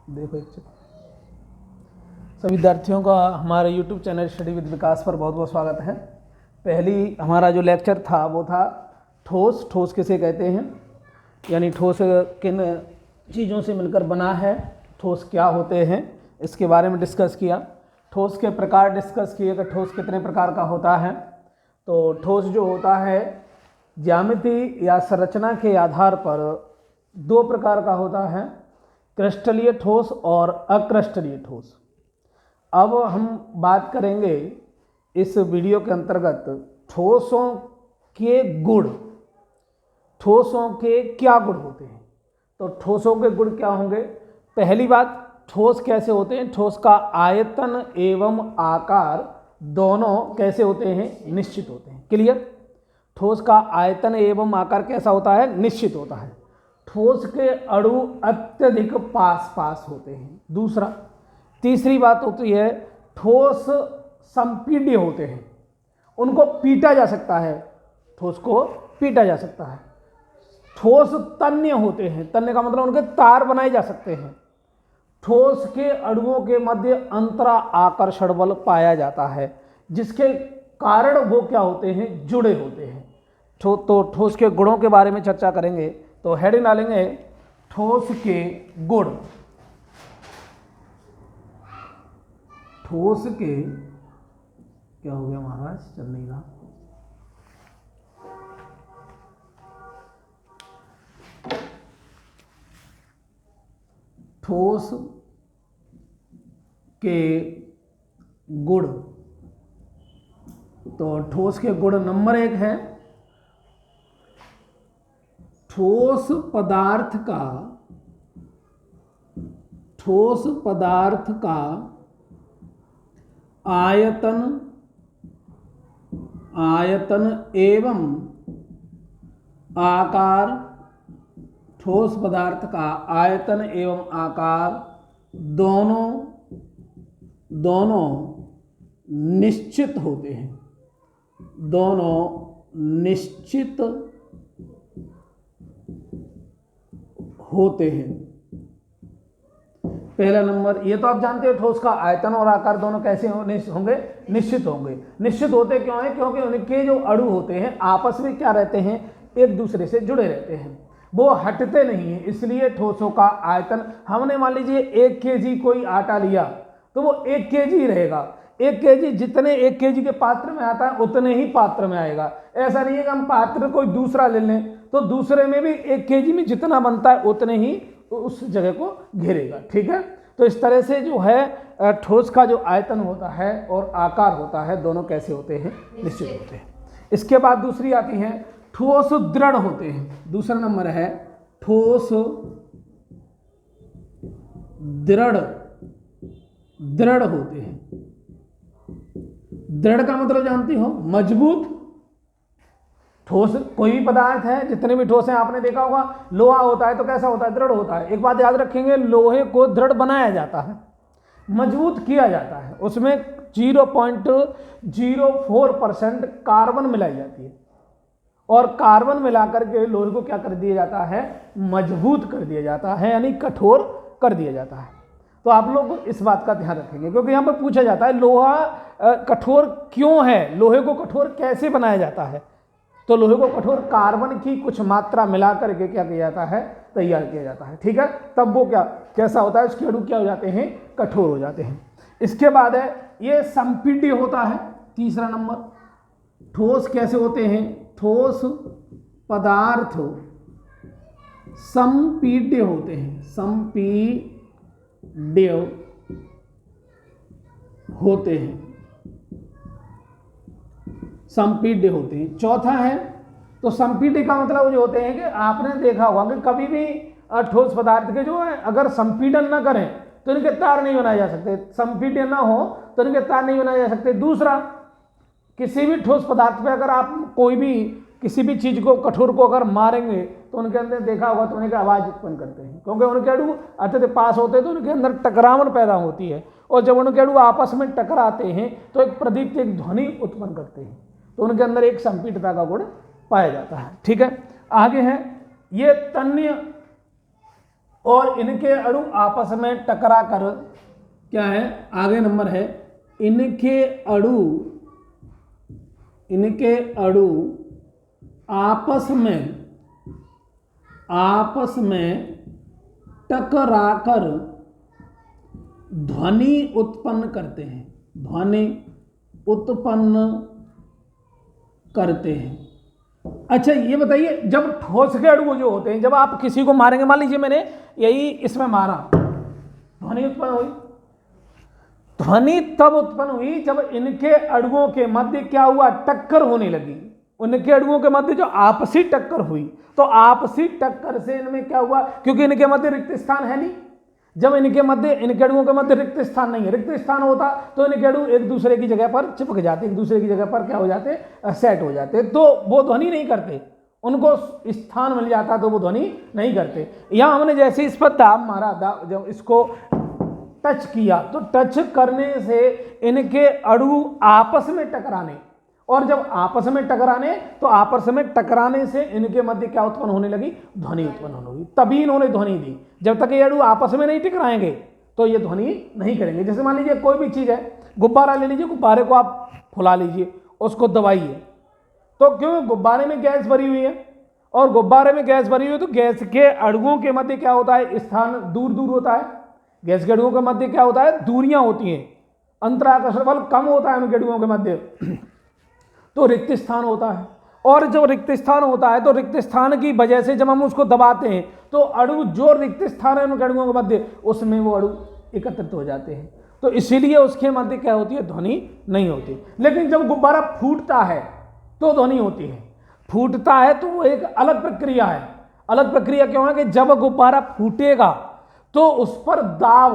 देखो एक सभी विद्यार्थियों का हमारे YouTube चैनल स्टडी विद विकास पर बहुत बहुत स्वागत है। पहली हमारा जो लेक्चर था वो था ठोस। ठोस किसे कहते हैं, यानी ठोस किन चीज़ों से मिलकर बना है, ठोस क्या होते हैं, इसके बारे में डिस्कस किया। ठोस के प्रकार डिस्कस किए कि ठोस कितने प्रकार का होता है। तो ठोस जो होता है ज्यामिति या संरचना के आधार पर दो प्रकार का होता है, क्रिस्टलीय ठोस और अक्रिस्टलीय ठोस। अब हम बात करेंगे इस वीडियो के अंतर्गत ठोसों के गुण। ठोसों के क्या गुण होते हैं, तो ठोसों के गुण क्या होंगे। पहली बात, ठोस कैसे होते हैं, ठोस का आयतन एवं आकार दोनों कैसे होते हैं, निश्चित होते हैं। क्लियर। ठोस का आयतन एवं आकार कैसा होता है, निश्चित होता है। ठोस के अणु अत्यधिक पास पास होते हैं। दूसरा, तीसरी बात होती है ठोस संपीड्य होते हैं, उनको पीटा जा सकता है, ठोस को पीटा जा सकता है। ठोस तन्य होते हैं, तन्य का मतलब उनके तार बनाए जा सकते हैं। ठोस के अणुओं के मध्य अंतरा आकर्षण बल पाया जाता है, जिसके कारण वो क्या होते हैं, जुड़े होते हैं। तो ठोस के गुणों के बारे में चर्चा करेंगे। तो हेडिंग डालेंगे ठोस के गुण। ठोस के क्या हो गया महाराज, चल नहीं रहा। ठोस के गुण। तो ठोस के गुण नंबर 1 है ठोस पदार्थ का आयतन एवं आकार। ठोस पदार्थ का आयतन एवं आकार दोनों निश्चित होते हैं। दोनों निश्चित होते हैं। पहला नंबर, ये तो आप जानते हो ठोस का आयतन और आकार दोनों कैसे होंगे, निश्चित होंगे। निश्चित होते क्यों हैं, क्योंकि उनके जो अणु होते हैं आपस में क्या रहते हैं, एक दूसरे से जुड़े रहते हैं, वो हटते नहीं है। इसलिए ठोसों का आयतन, हमने मान लीजिए 1 kg कोई आटा लिया तो वो 1 kg ही रहेगा। 1 kg जितने 1 kg के पात्र में आता है उतने ही पात्र में आएगा। ऐसा नहीं है कि हम पात्र कोई दूसरा ले लें तो दूसरे में भी 1 kg में जितना बनता है उतने ही उस जगह को घेरेगा। ठीक है। तो इस तरह से जो है ठोस का जो आयतन होता है और आकार होता है दोनों कैसे होते हैं, निश्चित होते हैं। इसके बाद दूसरी आती है ठोस दृढ़ होते हैं। दूसरा नंबर है ठोस दृढ़ होते हैं। दृढ़ का मतलब जानती हो, मजबूत। ठोस कोई भी पदार्थ है, जितने भी ठोस हैं आपने देखा होगा, लोहा होता है तो कैसा होता है, दृढ़ होता है। एक बात याद रखेंगे, लोहे को दृढ़ बनाया जाता है, मजबूत किया जाता है। उसमें 0.04% कार्बन मिलाई जाती है और कार्बन मिलाकर के लोहे को क्या कर दिया जाता है, मजबूत कर दिया जाता है, यानी कठोर कर दिया जाता है। तो आप लोग इस बात का ध्यान रखेंगे, क्योंकि यहाँ पर पूछा जाता है लोहा कठोर क्यों है, लोहे को कठोर कैसे बनाया जाता है। तो लोहे को कठोर कार्बन की कुछ मात्रा मिला करके क्या किया जाता है, तैयार किया जाता है। ठीक है। तब वो कैसा होता है, उसके अणु क्या हो जाते हैं, कठोर हो जाते हैं। इसके बाद है ये संपीड्य होता है। तीसरा नंबर, ठोस कैसे होते हैं, ठोस पदार्थ संपीड्य होते हैं। संपीड्य होते हैं, संपीड्य होते हैं। चौथा है, तो संपीड्य का मतलब जो होते हैं कि आपने देखा होगा कि कभी भी ठोस पदार्थ के जो है अगर संपीडन ना करें तो इनके तार नहीं बनाए जा सकते। संपीड्य ना हो तो इनके तार नहीं बनाए जा सकते। दूसरा, किसी भी ठोस पदार्थ पे अगर आप कोई भी किसी भी चीज को, कठोर को अगर मारेंगे तो उनके अंदर देखा होगा तो उनकी आवाज उत्पन्न करते हैं, क्योंकि उनके अणु अत्यधिक पास होते हैं तो उनके अंदर टकरावन पैदा होती है। और जब उनके अणु आपस में टकराते हैं तो एक प्रदीप्त एक ध्वनि उत्पन्न करते हैं, तो उनके अंदर एक संपीडता का गुण पाया जाता है। ठीक है। आगे है ये तन्य और इनके अणु आपस में टकरा कर क्या है, आगे नंबर है, इनके अणु आपस में टकराकर ध्वनि उत्पन्न करते हैं। अच्छा ये बताइए, जब ठोस के अणु जो होते हैं, जब आप किसी को मारेंगे, मान लीजिए मैंने यही इसमें मारा, ध्वनि उत्पन्न हुई। ध्वनि तब उत्पन्न हुई जब इनके अणुओं के मध्य क्या हुआ, टक्कर होने लगी। उनके अणुओं के मध्य जो आपसी टक्कर हुई, तो आपसी टक्कर से इनमें क्या हुआ, क्योंकि इनके मध्य रिक्त स्थान है नहीं, जब इनके अणुओं के मध्य रिक्त स्थान नहीं है, रिक्त स्थान होता तो इनके अणु एक दूसरे की जगह पर चिपक जाते, एक दूसरे की जगह पर क्या हो जाते, सेट हो जाते, तो वो ध्वनि नहीं करते, उनको स्थान मिल जाता तो वो ध्वनि नहीं करते। यहाँ हमने जैसे इस पर दाब मारा, जब इसको टच किया तो टच करने से इनके अणु आपस में टकराने, और जब आपस में टकराने तो आपस में टकराने से इनके मध्य क्या उत्पन्न होने लगी, ध्वनि उत्पन्न होने लगी, तभी इन्होंने ध्वनि दी। जब तक ये अणु आपस में नहीं टकराएंगे तो ये ध्वनि नहीं करेंगे। जैसे मान लीजिए कोई भी चीज़ है, गुब्बारा ले लीजिए, गुब्बारे को आप फुला लीजिए, उसको दबाइए, तो क्यों, गुब्बारे में गैस भरी हुई है, और गुब्बारे में गैस भरी हुई है तो गैस के अणुओं के मध्य क्या होता है, स्थान दूर दूर होता है, गैस के अणुओं के मध्य क्या होता है, दूरियां होती हैं, अंतराकर्षण बल कम होता है उनके अणुओं के मध्य, तो रिक्त स्थान होता है। और जो रिक्त स्थान होता है तो रिक्त स्थान की वजह से जब हम उसको दबाते हैं तो अणु जो रिक्त स्थान है उनके अणुओं के मध्य, उसमें वो अणु एकत्रित हो जाते हैं, तो इसीलिए उसके मध्य क्या होती है, ध्वनि नहीं होती। लेकिन जब गुब्बारा फूटता है तो ध्वनि होती है। फूटता है तो वो एक अलग प्रक्रिया है। अलग प्रक्रिया क्यों है कि जब गुब्बारा फूटेगा तो उस पर दाब,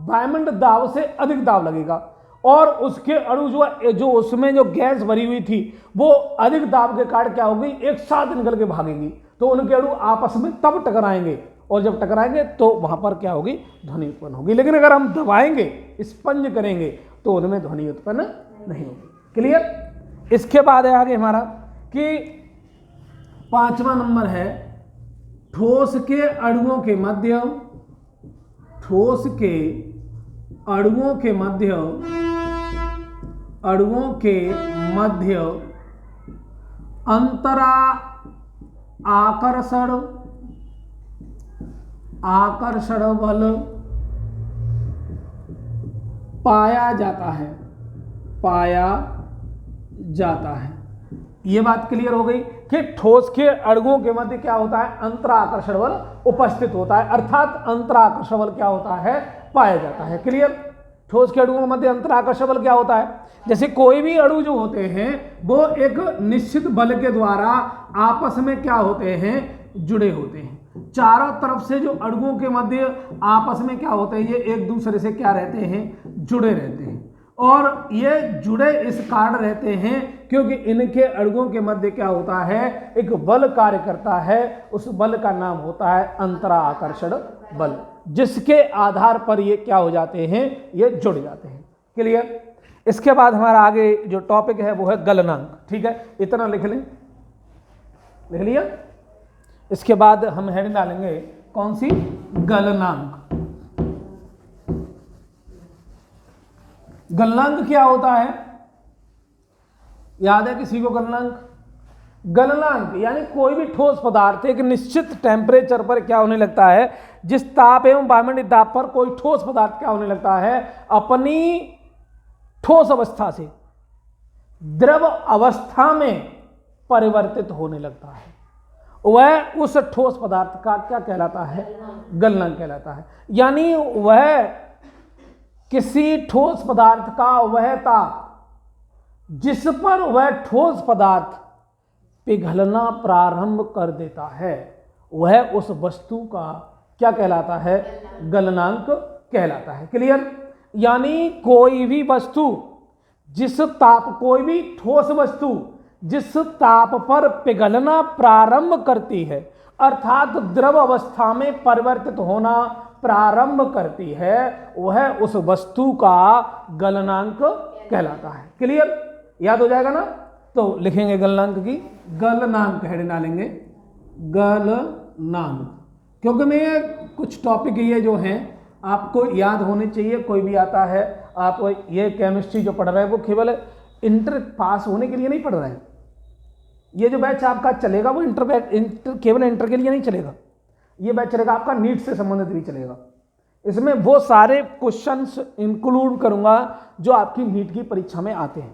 डायमंड दाब से अधिक दाब लगेगा, और उसके अणु जो उसमें जो गैस भरी हुई थी वो अधिक दाब के कारण क्या होगी, एक साथ निकल के भागेंगी, तो उनके अणु आपस में तब टकराएंगे, और जब टकराएंगे तो वहां पर क्या होगी, ध्वनि उत्पन्न होगी। लेकिन अगर हम दबाएंगे, स्पंज करेंगे, तो उनमें ध्वनि उत्पन्न नहीं होगी। क्लियर। इसके बाद है आगे हमारा कि 5वां नंबर है, ठोस के अणुओं के मध्य अंतरा आकर्षण बल पाया जाता है। ये बात क्लियर हो गई कि ठोस के अणुओं के मध्य क्या होता है, अंतराकर्षण बल उपस्थित होता है, अर्थात अंतराकर्षण बल क्या होता है, पाया जाता है। क्लियर। ठोस के अणुओं के मध्य अंतराकर्षण बल क्या होता है, जैसे कोई भी अणु जो होते हैं वो एक निश्चित बल के द्वारा आपस में क्या होते हैं, जुड़े होते हैं। चारों तरफ से जो अणुओं के मध्य आपस में क्या होते हैं, ये एक दूसरे से क्या रहते हैं, जुड़े रहते हैं, और ये जुड़े इस कारण रहते हैं क्योंकि इनके अणुओं के मध्य क्या होता है, एक बल कार्य करता है, उस बल का नाम होता है अंतराकर्षण बल, जिसके आधार पर ये क्या हो जाते हैं, ये जुड़ जाते हैं। क्लियर। इसके बाद हमारा आगे जो टॉपिक है वो है गलनांक। ठीक है, इतना लिख लें, लिख लिया। इसके बाद हम हेड डालेंगे कौन सी, गलनांक। गलनांक क्या होता है, याद है किसी को गलनांक? गलनांक यानी कोई भी ठोस पदार्थ एक निश्चित टेम्परेचर पर क्या होने लगता है, जिस ताप एवं वायुमंडलीय दाब पर कोई ठोस पदार्थ क्या होने लगता है, अपनी ठोस अवस्था से द्रव अवस्था में परिवर्तित होने लगता है, वह उस ठोस पदार्थ का क्या कहलाता है, गलनांक कहलाता है। यानी वह किसी ठोस पदार्थ का वह ताप जिस पर वह ठोस पदार्थ पिघलना प्रारंभ कर देता है, वह उस वस्तु का क्या कहलाता है, गलनांक कहलाता है। क्लियर। यानी कोई भी वस्तु जिस ताप, कोई भी ठोस वस्तु जिस ताप पर पिघलना प्रारंभ करती है, अर्थात द्रव अवस्था में परिवर्तित होना प्रारंभ करती है, वह उस वस्तु का गलनांक कहलाता है। क्लियर। याद हो जाएगा ना, तो लिखेंगे गलनांक की, गलनांक हेड डालेंगे, गलनांक। क्योंकि मैं ये कुछ टॉपिक ये जो हैं आपको याद होने चाहिए। कोई भी आता है आप ये केमिस्ट्री जो पढ़ रहे हैं वो केवल इंटर पास होने के लिए नहीं पढ़ रहे हैं। ये जो बैच आपका चलेगा वो केवल इंटर के लिए नहीं चलेगा, ये बैच चलेगा आपका नीट से संबंधित भी चलेगा। इसमें वो सारे क्वेश्चंस इंक्लूड करूंगा जो आपकी नीट की परीक्षा में आते हैं।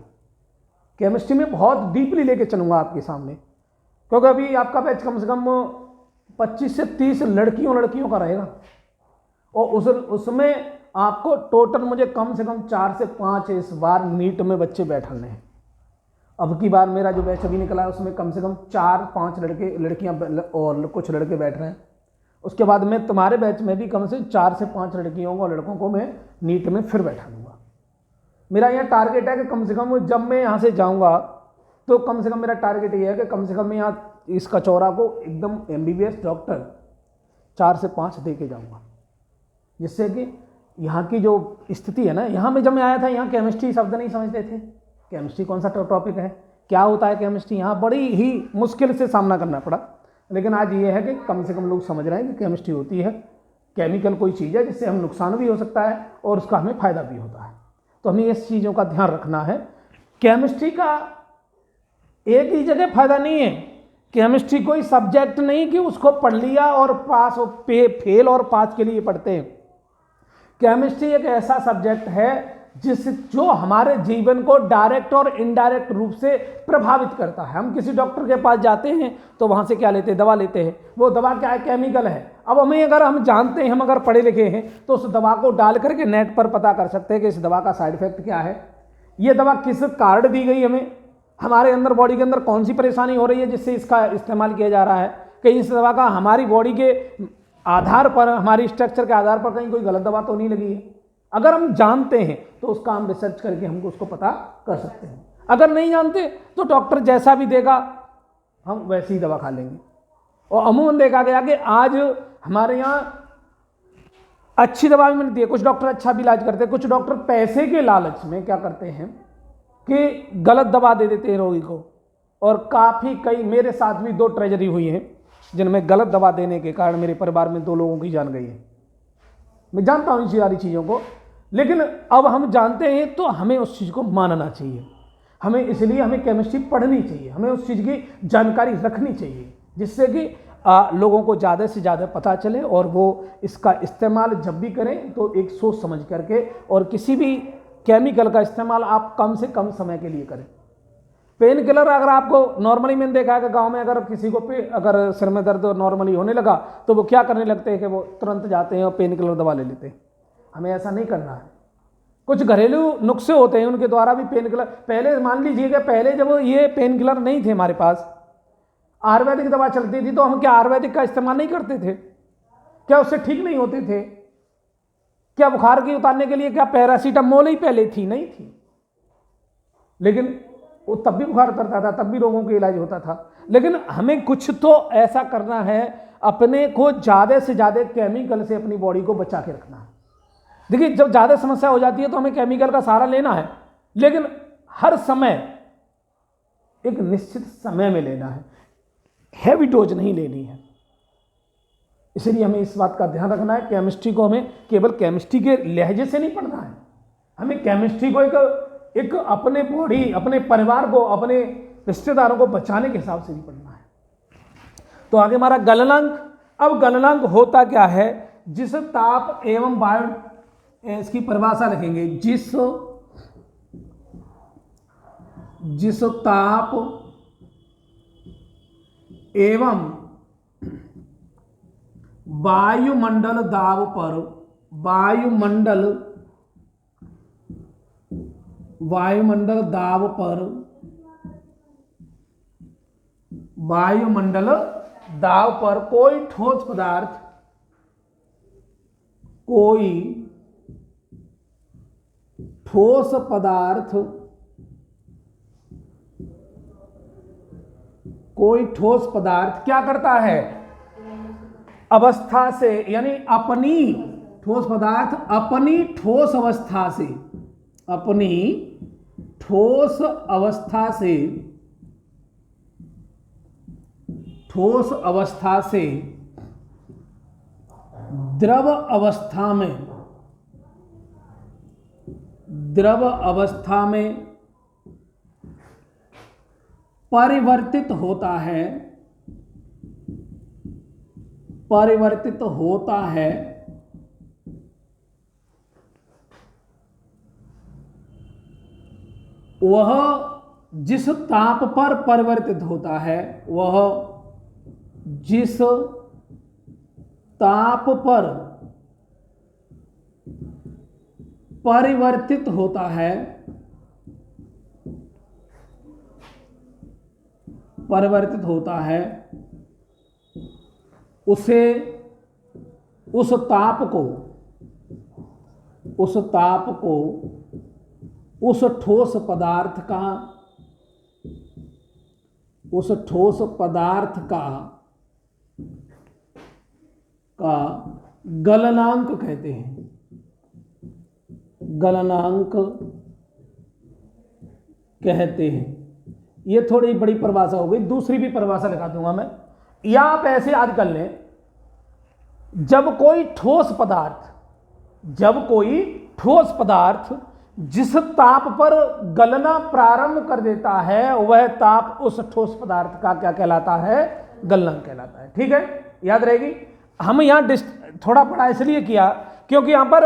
केमिस्ट्री में बहुत डीपली लेके चलूंगा आपके सामने, क्योंकि अभी आपका बैच कम से कम 25 से 30 लड़कियों का रहेगा और उसमें आपको टोटल मुझे कम से कम 4 से 5 इस बार नीट में बच्चे बैठाने हैं। अब की बार मेरा जो बैच अभी निकला है उसमें कम से कम 4-5 लड़कियां और कुछ लड़के बैठ रहे हैं। उसके बाद में तुम्हारे बैच में भी कम से 4 से 5 लड़कियों को लड़कों को मैं नीट में फिर बैठा दूंगा। मेरा यह टारगेट है कि कम से कम जब मैं यहाँ से जाऊँगा तो कम से कम मेरा टारगेट ये है कि कम से कम मैं यहाँ इस कचौरा को एकदम MBBS डॉक्टर 4 से 5 दे के जाऊँगा, जिससे कि यहाँ की जो स्थिति है ना, यहाँ में जब मैं आया था यहाँ केमिस्ट्री शब्द नहीं समझते थे। केमिस्ट्री कौन सा टॉपिक है, क्या होता है केमिस्ट्री, यहाँ बड़ी ही मुश्किल से सामना करना पड़ा। लेकिन आज ये है कि कम से कम लोग समझ रहे हैं कि केमिस्ट्री होती है, केमिकल कोई चीज़ है जिससे हम नुकसान भी हो सकता है और उसका हमें फ़ायदा भी होता है। तो हमें इस चीज़ों का ध्यान रखना है। केमिस्ट्री का एक ही जगह फ़ायदा नहीं है। केमिस्ट्री कोई सब्जेक्ट नहीं कि उसको पढ़ लिया और पास फेल और पास के लिए पढ़ते हैं। केमिस्ट्री एक ऐसा सब्जेक्ट है जो हमारे जीवन को डायरेक्ट और इनडायरेक्ट रूप से प्रभावित करता है। हम किसी डॉक्टर के पास जाते हैं तो वहाँ से क्या लेते हैं, दवा लेते हैं। वो दवा क्या है, केमिकल है। अब अगर हम जानते हैं, हम अगर पढ़े लिखे हैं तो उस दवा को डाल करके नेट पर पता कर सकते हैं कि इस दवा का साइड इफेक्ट क्या है, ये दवा किस कारण दी गई हमें, हमारे अंदर बॉडी के अंदर कौन सी परेशानी हो रही है जिससे इसका इस्तेमाल किया जा रहा है, कहीं इस दवा का हमारी बॉडी के आधार पर, हमारी स्ट्रक्चर के आधार पर कहीं कोई गलत दवा तो नहीं लगी है। अगर हम जानते हैं तो उसका हम रिसर्च करके हमको उसको पता कर सकते हैं। अगर नहीं जानते तो डॉक्टर जैसा भी देगा हम वैसी ही दवा खा लेंगे। और अमूमन देखा गया कि आज हमारे यहाँ अच्छी दवा भी मिलती है, कुछ डॉक्टर अच्छा भी इलाज करते हैं, कुछ डॉक्टर पैसे के लालच में क्या करते हैं कि गलत दवा दे देते हैं रोगी को। और काफ़ी कई मेरे साथ भी 2 ट्रेजरी हुई हैं जिनमें गलत दवा देने के कारण मेरे परिवार में 2 लोगों की जान गई है। मैं जानता हूँ इन सारी चीज़ों को, लेकिन अब हम जानते हैं तो हमें उस चीज़ को मानना चाहिए। हमें इसलिए हमें केमिस्ट्री पढ़नी चाहिए, हमें उस चीज़ की जानकारी रखनी चाहिए जिससे कि लोगों को ज़्यादा से ज़्यादा पता चले और वो इसका इस्तेमाल जब भी करें तो एक सोच समझ करके, और किसी भी केमिकल का इस्तेमाल आप कम से कम समय के लिए करें। पेन किलर अगर आपको नॉर्मली मैंने देखा है कि गांव में अगर किसी को अगर सिर में दर्द नॉर्मली होने लगा तो वो क्या करने लगते हैं कि वो तुरंत जाते हैं और पेन किलर दवा ले लेते हैं। हमें ऐसा नहीं करना है। कुछ घरेलू नुस्खे होते हैं उनके द्वारा भी पेन किलर, पहले मान लीजिए कि पहले जब ये पेन किलर नहीं थे हमारे पास, आयुर्वेदिक दवा चलती थी, तो हम क्या आयुर्वेदिक का इस्तेमाल नहीं करते थे? क्या उससे ठीक नहीं होते थे? क्या बुखार की उतारने के लिए क्या पैरासीटामोल ही पहले थी? नहीं थी, लेकिन वो तब भी बुखार उतरता था, तब भी लोगों का इलाज होता था। लेकिन हमें कुछ तो ऐसा करना है, अपने को ज़्यादा से ज़्यादा केमिकल से अपनी बॉडी को बचा के रखना है। देखिए, जब ज़्यादा समस्या हो जाती है तो हमें केमिकल का सहारा लेना है, लेकिन हर समय एक निश्चित समय में लेना है, हैवी डोज नहीं लेनी है। इसलिए हमें इस बात का ध्यान रखना है। केमिस्ट्री को हमें केवल केमिस्ट्री के लहजे से नहीं पढ़ना है, हमें केमिस्ट्री को एक अपने बॉडी, अपने परिवार को, अपने रिश्तेदारों को बचाने के हिसाब से भी पढ़ना है। तो आगे हमारा गलनांक। अब गलनांक होता क्या है? जिस ताप एवं वायु, इसकी परिभाषा लिखेंगे, जिस ताप एवं वायुमंडल दाब पर, वायुमंडल दाब पर, वायुमंडल दाब पर कोई ठोस पदार्थ, कोई ठोस पदार्थ क्या करता है? अवस्था से, यानी अपनी ठोस पदार्थ अपनी ठोस अवस्था से, अपनी ठोस अवस्था से द्रव अवस्था में परिवर्तित होता है वह जिस ताप पर परिवर्तित होता है, वह जिस ताप पर परिवर्तित होता है उसे उस ताप को उस ठोस पदार्थ का गलनांक कहते हैं। ये थोड़ी बड़ी परिभाषा हो गई, दूसरी भी परिभाषा लगा दूंगा मैं, या आप ऐसे याद कर लें, जब कोई ठोस पदार्थ जिस ताप पर गलना प्रारंभ कर देता है, वह ताप उस ठोस पदार्थ का क्या कहलाता है? गलनांक कहलाता है। ठीक है, याद रहेगी। हम यहाँ थोड़ा बड़ा इसलिए किया क्योंकि यहाँ पर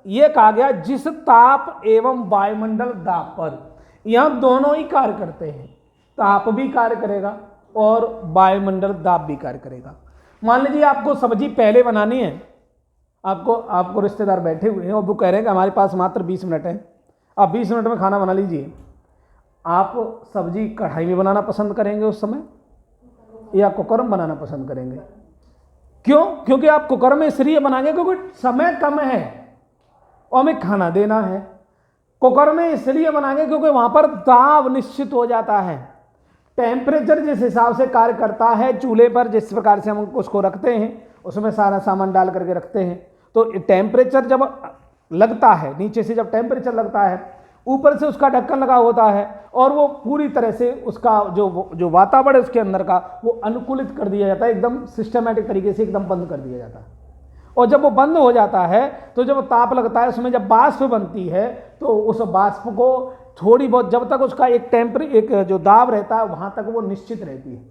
यह कहा गया जिस ताप एवं वायुमंडल दाब पर, यहाँ दोनों ही कार्य करते हैं, ताप भी कार्य करेगा और वायुमंडल दाब भी कार्य करेगा। मान लीजिए आपको सब्जी पहले बनानी है, आपको रिश्तेदार बैठे हुए हैं और वो कह रहे हैं कि हमारे पास मात्र 20 मिनट है, आप 20 मिनट में खाना बना लीजिए। आप सब्जी कढ़ाई में बनाना पसंद करेंगे उस समय, या कुकर में बनाना पसंद करेंगे? क्यों? क्योंकि आप कुकर में इसलिए बनाएंगे क्योंकि समय कम है और हमें खाना देना है। कुकर में इसलिए बनाएंगे क्योंकि वहां पर दाब निश्चित हो जाता है, टेम्परेचर जिस हिसाब से कार्य करता है चूल्हे पर, जिस प्रकार से हम उसको रखते हैं, उसमें सारा सामान डाल करके रखते हैं, तो टेम्परेचर जब लगता है, नीचे से जब टेम्परेचर लगता है, ऊपर से उसका ढक्कन लगा होता है और वो पूरी तरह से उसका जो वातावरण उसके अंदर का वो अनुकूलित कर दिया जाता है, एकदम सिस्टमैटिक तरीके से एकदम बंद कर दिया जाता है। और जब वो बंद हो जाता है तो जब ताप लगता है, उसमें जब वाष्प बनती है तो उस वाष्प को थोड़ी बहुत, जब तक उसका एक जो दाब रहता है वहां तक वो निश्चित रहती है,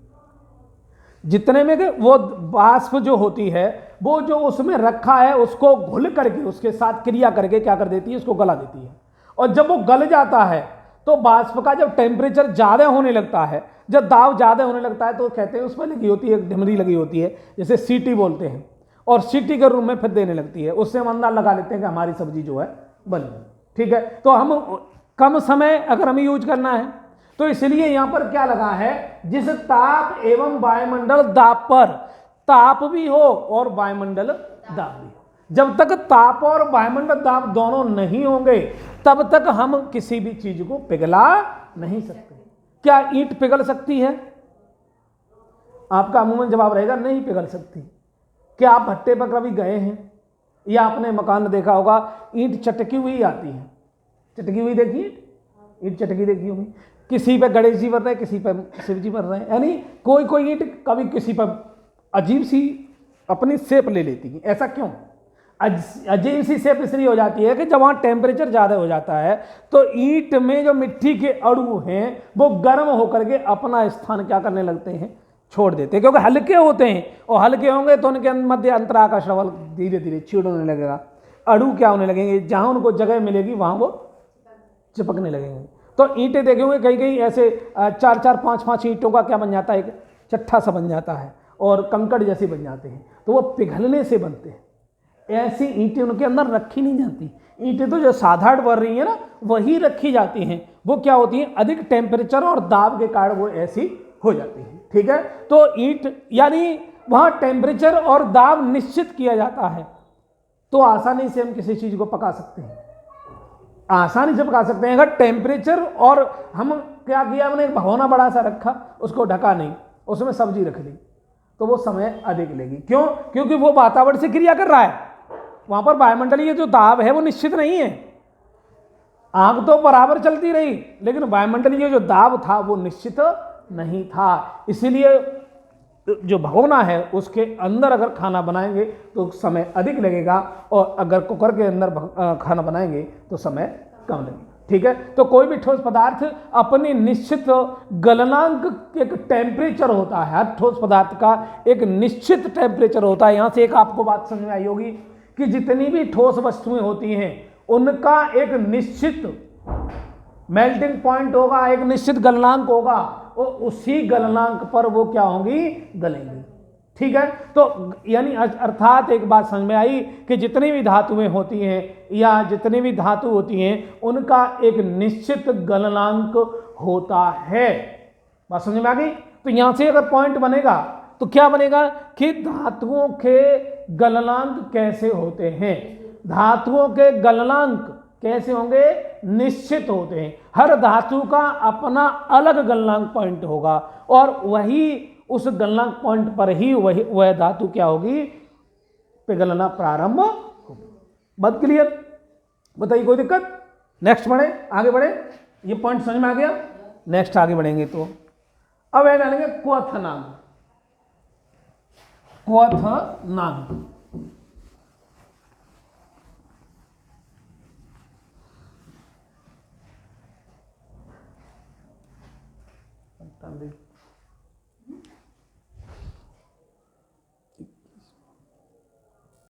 जितने में वो वाष्प जो होती है वो जो उसमें रखा है उसको घुल करके उसके साथ क्रिया करके क्या कर देती है, उसको गला देती है। और जब वो गल जाता है तो वाष्प का जब टेम्परेचर ज़्यादा होने लगता है, जब दाब ज़्यादा होने लगता है, तो कहते हैं उसमें लगी होती है, एक ढिमरी लगी होती है, जैसे सीटी बोलते हैं, और सीटी के रूप में फिर देने लगती है, उससे हम अंदाजा लगा लेते हैं कि हमारी सब्जी जो है बन गई। ठीक है, तो हम कम समय अगर हमें यूज करना है तो इसलिए यहां पर क्या लगा है, जिस ताप एवं वायुमंडल दाब पर, ताप भी हो और वायुमंडल दाब भी हो। जब तक ताप और वायुमंडल दाब दोनों नहीं होंगे तब तक हम किसी भी चीज को पिघला नहीं सकते। क्या ईंट पिघल सकती है? आपका अमूमन जवाब रहेगा नहीं पिघल सकती। क्या आप भट्टे पर कभी गए हैं या आपने मकान में देखा होगा ईंट चटकी हुई आती है? चटकी हुई देखिए, ईंट चटकी देखी होगी। किसी पे गणेश जी बन रहे हैं, किसी पे शिव जी बन रहे हैं, यानी कोई ईंट कभी किसी पर अजीब सी अपनी शेप ले लेती है। ऐसा क्यों? अजीब सी शेप इसलिए हो जाती है कि जब वहाँ टेम्परेचर ज़्यादा हो जाता है तो ईंट में जो मिट्टी के अणु हैं वो गर्म होकर के अपना स्थान क्या करने लगते हैं, छोड़ देते हैं, क्योंकि हल्के होते हैं और हल्के होंगे तो उनके मध्य अंतराकाश बल धीरे धीरे छीड़ होने लगेगा, अणु क्या होने लगेंगे, जहाँ उनको जगह मिलेगी वहाँ वो चिपकने लगेंगे। तो ईंटें देखे होंगे कहीं कहीं ऐसे 4-4, 5-5 ईंटों का क्या बन जाता है, एक चट्टा सा बन जाता है और कंकड़ जैसे बन जाते हैं, तो वो पिघलने से बनते हैं। ऐसी ईंटें उनके अंदर रखी नहीं जाती। ईंटें तो जो साधारण बन रही है ना वही रखी जाती हैं, वो क्या होती हैं, अधिक टेम्परेचर और दाब के कारण वो ऐसी हो जाती है। ठीक है, तो ईंट यानी वहाँ टेम्परेचर और दाब निश्चित किया जाता है, तो आसानी से हम किसी चीज़ को पका सकते हैं, आसानी से पका सकते हैं। अगर टेम्परेचर और हम क्या किया, हमने एक भगोना बड़ा सा रखा, उसको ढका नहीं, उसमें सब्जी रख दी, तो वो समय अधिक लेगी। क्यों? क्योंकि वो वातावरण से क्रिया कर रहा है, वहां पर वायुमंडलीय जो दाब है वो निश्चित नहीं है। आग तो बराबर चलती रही लेकिन वायुमंडलीय जो दाब था वो निश्चित नहीं था, इसीलिए जो भगोना है उसके अंदर अगर खाना बनाएंगे तो समय अधिक लगेगा, और अगर कुकर के अंदर खाना बनाएंगे तो समय कम लगेगा। ठीक है, तो कोई भी ठोस पदार्थ अपनी निश्चित गलनांक, एक टेम्परेचर होता है, हर ठोस पदार्थ का एक निश्चित टेम्परेचर होता है। यहां से एक आपको बात समझ में आई होगी कि जितनी भी ठोस वस्तुएं होती हैं उनका एक निश्चित मेल्टिंग पॉइंट होगा, एक निश्चित गलनांक होगा, और उसी गलनांक पर वो क्या होंगी, गलेंगी। ठीक है, तो यानी अर्थात एक बात समझ में आई कि जितनी भी धातुएं होती हैं या जितनी भी धातु होती हैं उनका एक निश्चित गलनांक होता है। बात समझ में आ गई? तो यहां से अगर पॉइंट बनेगा तो क्या बनेगा कि धातुओं के गलनांक कैसे होते हैं, धातुओं के गलनांक कैसे होंगे, निश्चित होते हैं। हर धातु का अपना अलग गलनांक पॉइंट होगा, और वही उस गलनांक पॉइंट पर ही वह धातु क्या होगी, पिघलना प्रारंभ होगी। बात क्लियर? बताइए, कोई दिक्कत? नेक्स्ट बढ़े, आगे बढ़े, ये पॉइंट समझ में आ गया। नेक्स्ट आगे बढ़ेंगे तो अब है डालेंगे क्वथनांक। क्वथनांक